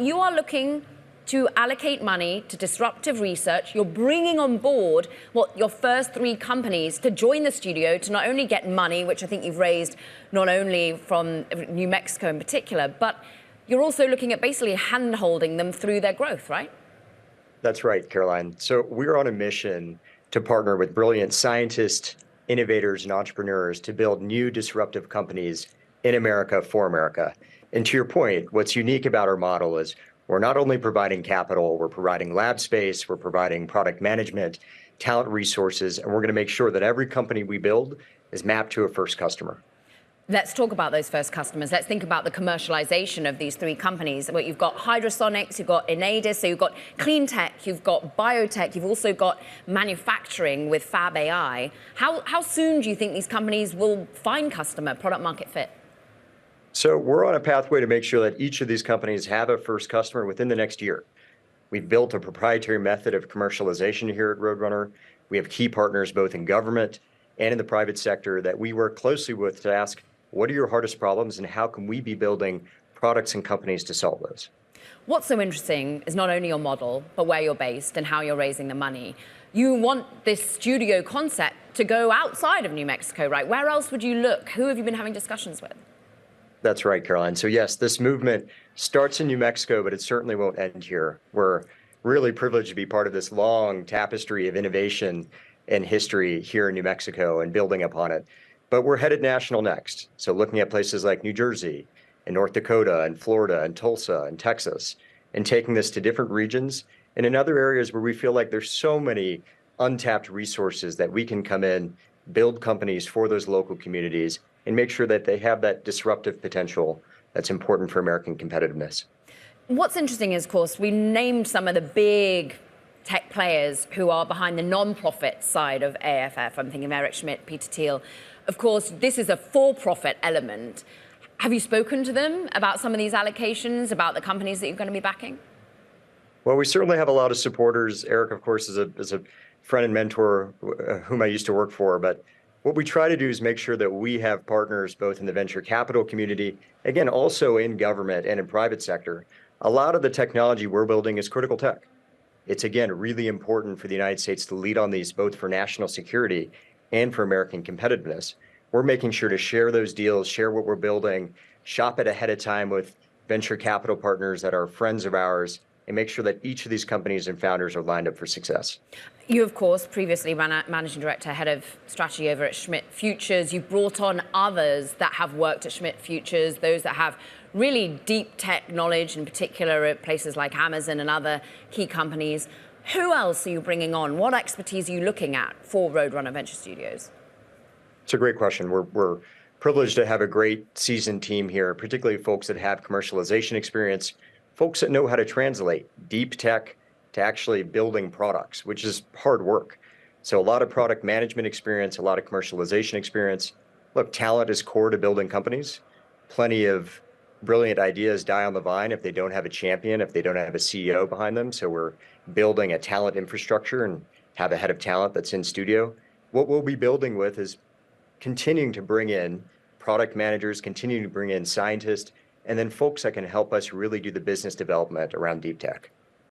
You are looking to allocate money to disruptive research. You're bringing on board your first 3 companies to join the studio to not only get money, which I think you've raised not only from New Mexico in particular, but you're also looking at basically hand-holding them through their growth, right? That's right, Caroline. So we're on a mission to partner with brilliant scientists, innovators, and entrepreneurs to build new disruptive companies in America for America. And to your point, what's unique about our model is we're not only providing capital, we're providing lab space, we're providing product management, talent resources, and we're going to make sure that every company we build is mapped to a first customer. Let's talk about those first customers. Let's think about the commercialization of these 3 companies. Well, you've got Hydrosonics, you've got Enadis, so you've got clean tech, you've got biotech, you've also got manufacturing with Fab AI. How soon do you think these companies will find customer product market fit? So we're on a pathway to make sure that each of these companies have a first customer within the next year. We've built a proprietary method of commercialization here at Roadrunner. We have key partners both in government and in the private sector that we work closely with to ask, what are your hardest problems and how can we be building products and companies to solve those? What's so interesting is not only your model, but where you're based and how you're raising the money. You want this studio concept to go outside of New Mexico, right? Where else would you look? Who have you been having discussions with? That's right, Caroline. So yes, this movement starts in New Mexico, but it certainly won't end here. We're really privileged to be part of this long tapestry of innovation and history here in New Mexico and building upon it. But we're headed national next. So looking at places like New Jersey and North Dakota and Florida and Tulsa and Texas, and taking this to different regions and in other areas where we feel like there's so many untapped resources that we can come in, build companies for those local communities, and make sure that they have that disruptive potential that's important for American competitiveness. What's interesting is, of course, we named some of the big tech players who are behind the non-profit side of AFF. I'm thinking of Eric Schmidt, Peter Thiel. Of course, this is a for-profit element. Have you spoken to them about some of these allocations, about the companies that you're going to be backing? Well, we certainly have a lot of supporters. Eric, of course, is a friend and mentor whom I used to work for, but what we try to do is make sure that we have partners both in the venture capital community, again, also in government and in private sector. A lot of the technology we're building is critical tech. It's, again, really important for the United States to lead on these, both for national security and for American competitiveness. We're making sure to share those deals, share what we're building, shop it ahead of time with venture capital partners that are friends of ours, and make sure that each of these companies and founders are lined up for success. You, of course, previously ran managing director, head of strategy over at Schmidt-Futures. You've brought on others that have worked at Schmidt-Futures, those that have really deep tech knowledge, in particular at places like Amazon and other key companies. Who else are you bringing on? What expertise are you looking at for Roadrunner Venture Studios? It's a great question. We're privileged to have a great seasoned team here, particularly folks that have commercialization experience, folks that know how to translate deep tech to actually building products, which is hard work. So a lot of product management experience, a lot of commercialization experience. Look, talent is core to building companies. Plenty of brilliant ideas die on the vine if they don't have a champion, if they don't have a CEO behind them. So we're building a talent infrastructure and have a head of talent that's in studio. What we'll be building with is continuing to bring in product managers, continuing to bring in scientists, and then folks that can help us really do the business development around deep tech.